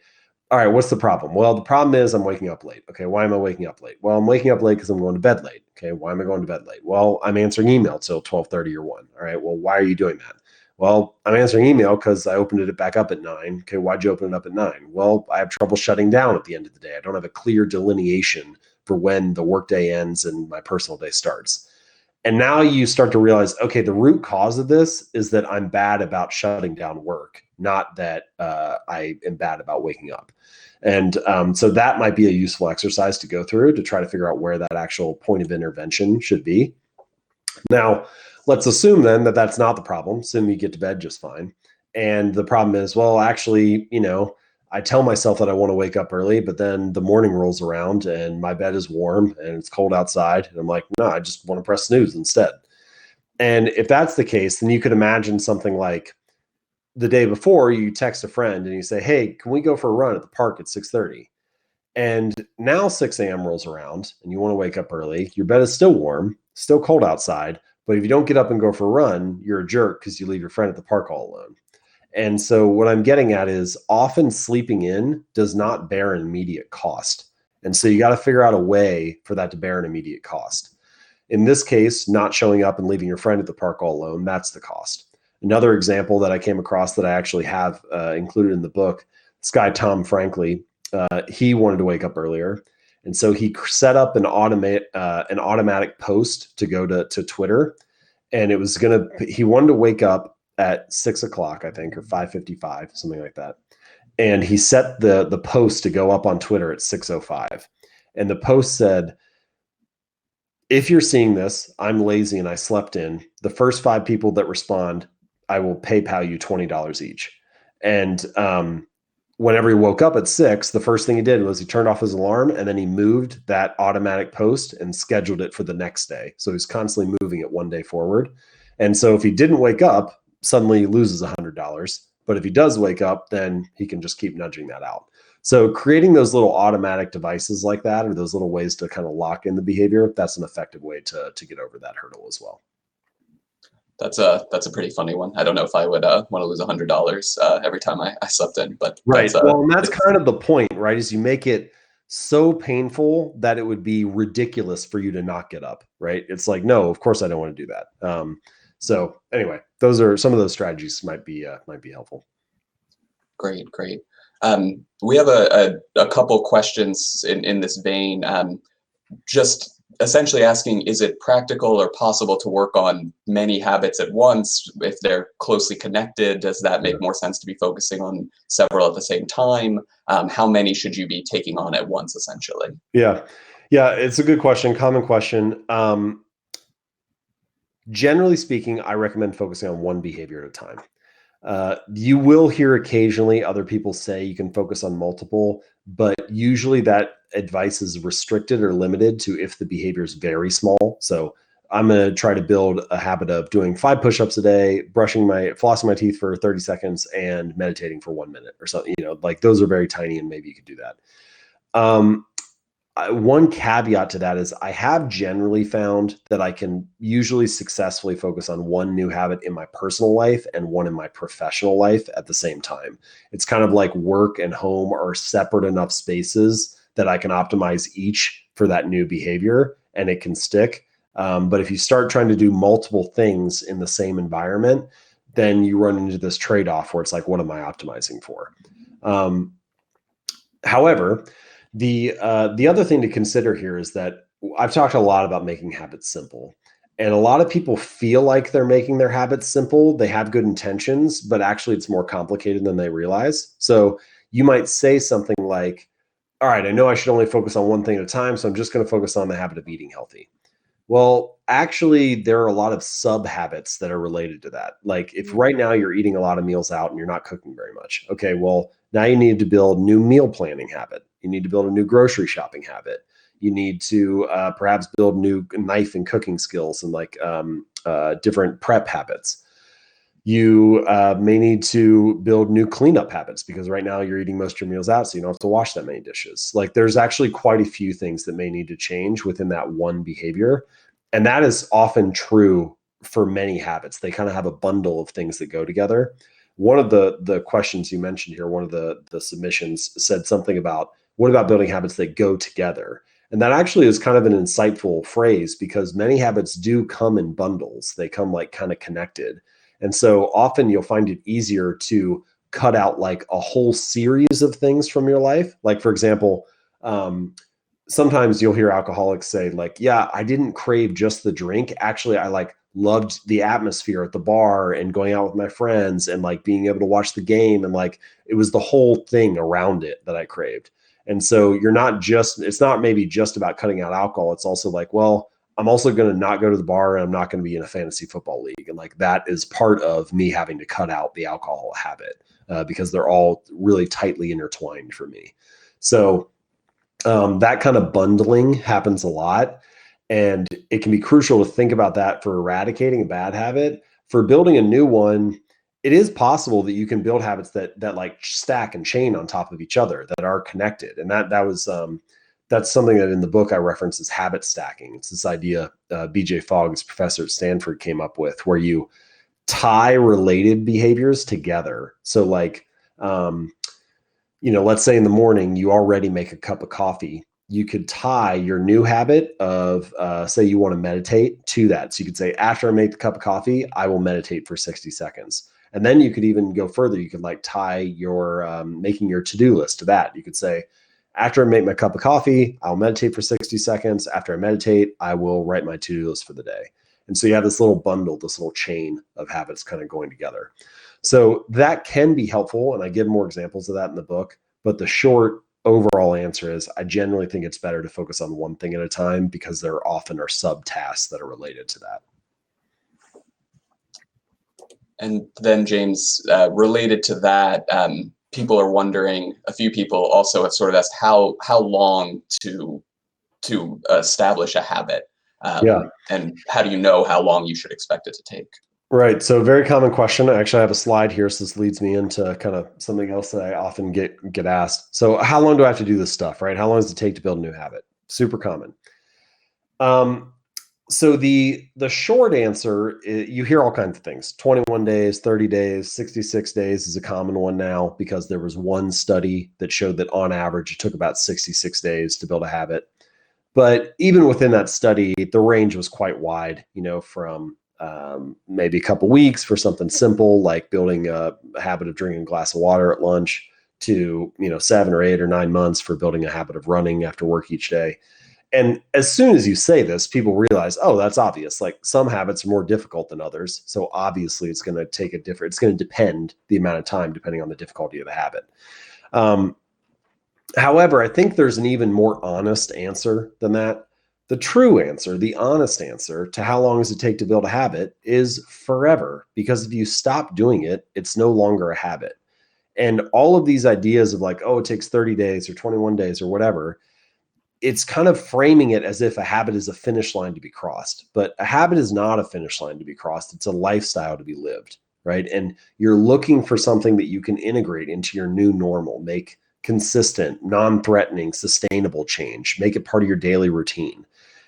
all right, what's the problem? Well, the problem is I'm waking up late. Okay, why am I waking up late? Well, I'm waking up late because I'm going to bed late. Okay, why am I going to bed late? Well, I'm answering email till 12:30 or 1. All right, well, why are you doing that? Well, I'm answering email because I opened it back up at 9. Okay, why'd you open it up at 9? Well, I have trouble shutting down at the end of the day. I don't have a clear delineation for when the workday ends and my personal day starts. And now you start to realize, okay, the root cause of this is that I'm bad about shutting down work, not that I am bad about waking up. And so that might be a useful exercise to go through to try to figure out where that actual point of intervention should be. Now, let's assume then that that's not the problem. Assume you get to bed just fine. And the problem is, well, actually, I tell myself that I want to wake up early, but then the morning rolls around and my bed is warm and it's cold outside. And I'm like, no, I just want to press snooze instead. And if that's the case, then you could imagine something like the day before you text a friend and you say, hey, can we go for a run at the park at 6:30? And now 6 a.m. rolls around and you want to wake up early. Your bed is still warm, still cold outside. But if you don't get up and go for a run, you're a jerk because you leave your friend at the park all alone. And so what I'm getting at is often sleeping in does not bear an immediate cost. And so you got to figure out a way for that to bear an immediate cost. In this case, not showing up and leaving your friend at the park all alone, that's the cost. Another example that I came across that I actually have included in the book, this guy, Tom Frankly, he wanted to wake up earlier. And so he set up an automatic post to go to Twitter. And it was he wanted to wake up at 6 o'clock, I think, or 5:55, something like that. And he set the post to go up on Twitter at 6:05. And the post said, if you're seeing this, I'm lazy and I slept in. The first 5 people that respond, I will PayPal you $20 each. And whenever he woke up at 6, the first thing he did was he turned off his alarm and then he moved that automatic post and scheduled it for the next day. So he's constantly moving it one day forward. And so if he didn't wake up, suddenly he loses $100. But if he does wake up, then he can just keep nudging that out. So creating those little automatic devices like that, or those little ways to kind of lock in the behavior, that's an effective way to get over that hurdle as well. That's a pretty funny one. I don't know if I would want to lose $100 every time I slept in, but right. Well, and that's kind of the point, right? Is you make it so painful that it would be ridiculous for you to not get up, right? It's like, no, of course I don't want to do that. So anyway, those are some of those strategies might be helpful. Great. We have a couple questions in this vein. Just essentially asking, is it practical or possible to work on many habits at once if they're closely connected? Does that make more sense to be focusing on several at the same time? How many should you be taking on at once, essentially? Yeah, it's a good question, common question. Generally speaking, I recommend focusing on one behavior at a time. You will hear occasionally other people say you can focus on multiple, but usually that advice is restricted or limited to if the behavior is very small. So I'm going to try to build a habit of doing 5 push-ups a day, flossing my teeth for 30 seconds and meditating for 1 minute or something, like those are very tiny and maybe you could do that. One caveat to that is I have generally found that I can usually successfully focus on one new habit in my personal life and one in my professional life at the same time. It's kind of like work and home are separate enough spaces that I can optimize each for that new behavior and it can stick. But if you start trying to do multiple things in the same environment, then you run into this trade-off where it's like, what am I optimizing for? However, the other thing to consider here is that I've talked a lot about making habits simple. And a lot of people feel like they're making their habits simple. They have good intentions, but actually it's more complicated than they realize. So you might say something like, all right, I know I should only focus on one thing at a time, so I'm just going to focus on the habit of eating healthy. Well, actually, there are a lot of sub habits that are related to that. Like if right now you're eating a lot of meals out and you're not cooking very much, okay, well, now you need to build new meal planning habit. You need to build a new grocery shopping habit. You need to perhaps build new knife and cooking skills and like different prep habits. You may need to build new cleanup habits because right now you're eating most of your meals out, so you don't have to wash that many dishes. Like there's actually quite a few things that may need to change within that one behavior. And that is often true for many habits. They kind of have a bundle of things that go together. One of the questions you mentioned here, one of the submissions said something about what about building habits that go together? And that actually is kind of an insightful phrase because many habits do come in bundles. They come like kind of connected. And so often you'll find it easier to cut out like a whole series of things from your life. Like, for example, sometimes you'll hear alcoholics say, like, yeah, I didn't crave just the drink. Actually, I like loved the atmosphere at the bar and going out with my friends and like being able to watch the game. And like it was the whole thing around it that I craved. And so it's not maybe just about cutting out alcohol. It's also like, well, I'm also going to not go to the bar and I'm not going to be in a fantasy football league. And like that is part of me having to cut out the alcohol habit because they're all really tightly intertwined for me. So that kind of bundling happens a lot. And it can be crucial to think about that for eradicating a bad habit. For building a new one, it is possible that you can build habits that like stack and chain on top of each other that are connected. And that's something that in the book I reference as habit stacking. It's this idea BJ Fogg, this professor at Stanford, came up with where you tie related behaviors together. So like, let's say in the morning you already make a cup of coffee. You could tie your new habit of, say, you want to meditate to that. So you could say, after I make the cup of coffee, I will meditate for 60 seconds. And then you could even go further. You could like tie your making your to-do list to that. You could say, after I make my cup of coffee, I'll meditate for 60 seconds. After I meditate, I will write my to-do list for the day. And so you have this little bundle, this little chain of habits kind of going together. So that can be helpful. And I give more examples of that in the book. But the short overall answer is I generally think it's better to focus on one thing at a time because there often are subtasks that are related to that. And then, James, related to that, people are wondering, a few people also have sort of asked how long to establish a habit. And how do you know how long you should expect it to take? Right. So very common question. I actually have a slide here. So this leads me into kind of something else that I often get asked. So how long do I have to do this stuff, right? How long does it take to build a new habit? Super common. So the short answer, you hear all kinds of things. 21 days, 30 days, 66 days is a common one now because there was one study that showed that on average it took about 66 days to build a habit. But even within that study, the range was quite wide, from maybe a couple weeks for something simple like building a habit of drinking a glass of water at lunch to 7 or 8 or 9 months for building a habit of running after work each day. And as soon as you say this, people realize, oh, that's obvious. Like some habits are more difficult than others. So obviously it's going to it's going to depend the amount of time depending on the difficulty of the habit. However, I think there's an even more honest answer than that. The true answer, the honest answer to how long does it take to build a habit is forever. Because if you stop doing it, it's no longer a habit. And all of these ideas of like, oh, it takes 30 days or 21 days or whatever, it's kind of framing it as if a habit is a finish line to be crossed. But a habit is not a finish line to be crossed. It's a lifestyle to be lived, right? And you're looking for something that you can integrate into your new normal, make consistent, non-threatening, sustainable change, make it part of your daily routine.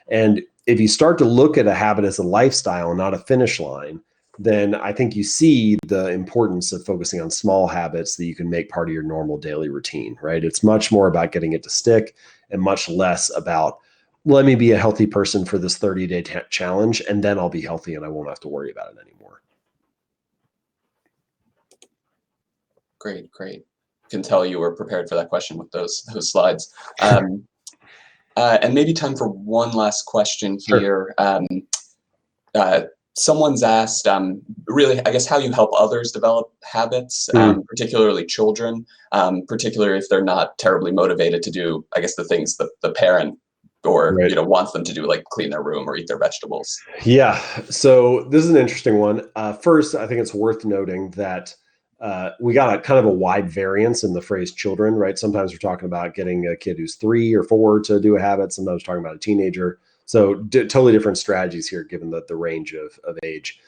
And if you start to look at a habit as a lifestyle and not a finish line, then I think you see the importance of focusing on small habits that you can make part of your normal daily routine, right? It's much more about getting it to stick and much less about, let me be a healthy person for this 30-day challenge, and then I'll be healthy and I won't have to worry about it anymore. Great. Can tell you were prepared for that question with those slides. And maybe time for one last question here. Sure. someone's asked, really, I guess, how you help others develop habits, particularly children, particularly if they're not terribly motivated to do, I guess, the things that the parent or Right. wants them to do, like clean their room or eat their vegetables. Yeah. So this is an interesting one. First, I think it's worth noting that we got a kind of a wide variance in the phrase children, right? Sometimes we're talking about getting a kid who's 3 or 4 to do a habit. Sometimes we're talking about a teenager. So totally different strategies here, given the range of age.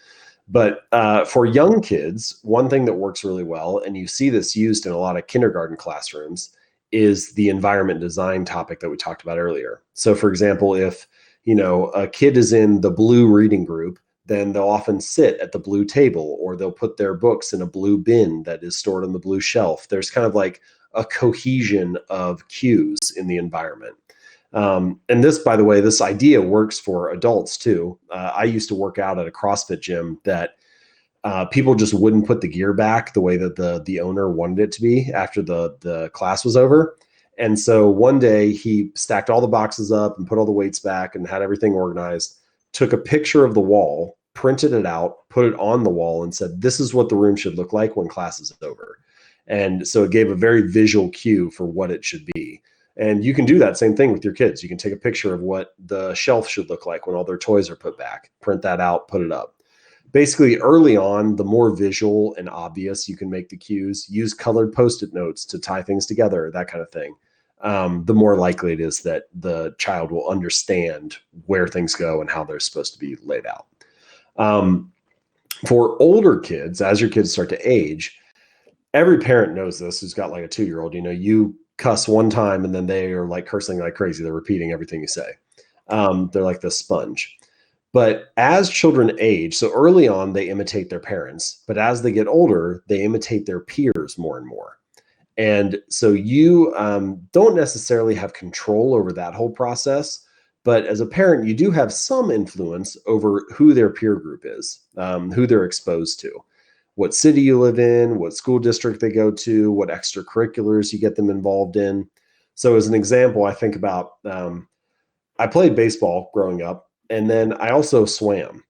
But for young kids, one thing that works really well, and you see this used in a lot of kindergarten classrooms, is the environment design topic that we talked about earlier. So, for example, if a kid is in the blue reading group, then they'll often sit at the blue table, or they'll put their books in a blue bin that is stored on the blue shelf. There's kind of like a cohesion of cues in the environment. And this, by the way, this idea works for adults too. I used to work out at a CrossFit gym that people just wouldn't put the gear back the way that the owner wanted it to be after the class was over. And so one day he stacked all the boxes up and put all the weights back and had everything organized, took a picture of the wall, printed it out, put it on the wall, and said, "This is what the room should look like when class is over." And so it gave a very visual cue for what it should be. And you can do that same thing with your kids. You can take a picture of what the shelf should look like when all their toys are put back, print that out, put it up. Basically, early on, the more visual and obvious you can make the cues, use colored Post-it notes to tie things together, that kind of thing. The more likely it is that the child will understand where things go and how they're supposed to be laid out. For older kids, as your kids start to age, every parent knows this who's got like a 2-year-old. You cuss one time and then they are like cursing like crazy. They're repeating everything you say. They're like the sponge. But as children age, so early on, they imitate their parents. But as they get older, they imitate their peers more and more. And so you don't necessarily have control over that whole process. But as a parent, you do have some influence over who their peer group is, who they're exposed to, what city you live in, what school district they go to, what extracurriculars you get them involved in. So as an example, I think about I played baseball growing up, and then I also swam.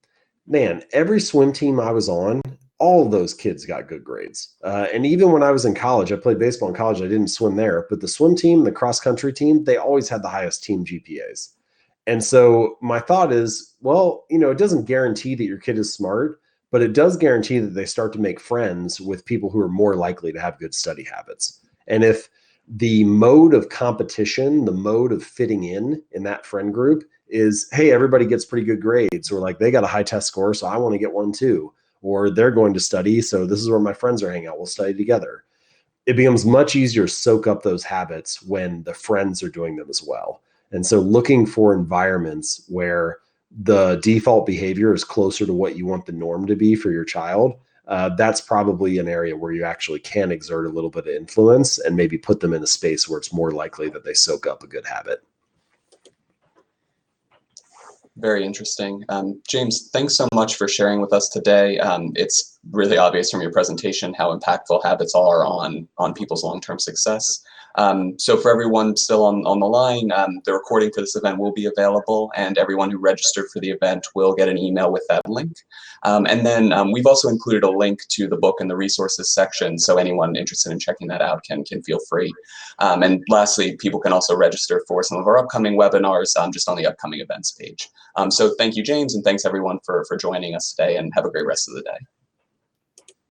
Man, every swim team I was on, all of those kids got good grades. And even when I was in college, I played baseball in college. I didn't swim there, but the swim team, the cross country team, they always had the highest team GPAs. And so my thought is, well, it doesn't guarantee that your kid is smart, but it does guarantee that they start to make friends with people who are more likely to have good study habits. And if the mode of competition, the mode of fitting in that friend group is, hey, everybody gets pretty good grades, or like they got a high test score, so I want to get one too, or they're going to study, so this is where my friends are hanging out, we'll study together. It becomes much easier to soak up those habits when the friends are doing them as well. And so looking for environments where the default behavior is closer to what you want the norm to be for your child, that's probably an area where you actually can exert a little bit of influence and maybe put them in a space where it's more likely that they soak up a good habit. Very interesting. James, thanks so much for sharing with us today. It's really obvious from your presentation how impactful habits are on people's long-term success. So for everyone still on the line, the recording for this event will be available, and everyone who registered for the event will get an email with that link. And then we've also included a link to the book in the resources section, so anyone interested in checking that out can feel free. And lastly, people can also register for some of our upcoming webinars just on the upcoming events page. So thank you, James, and thanks everyone for joining us today, and have a great rest of the day.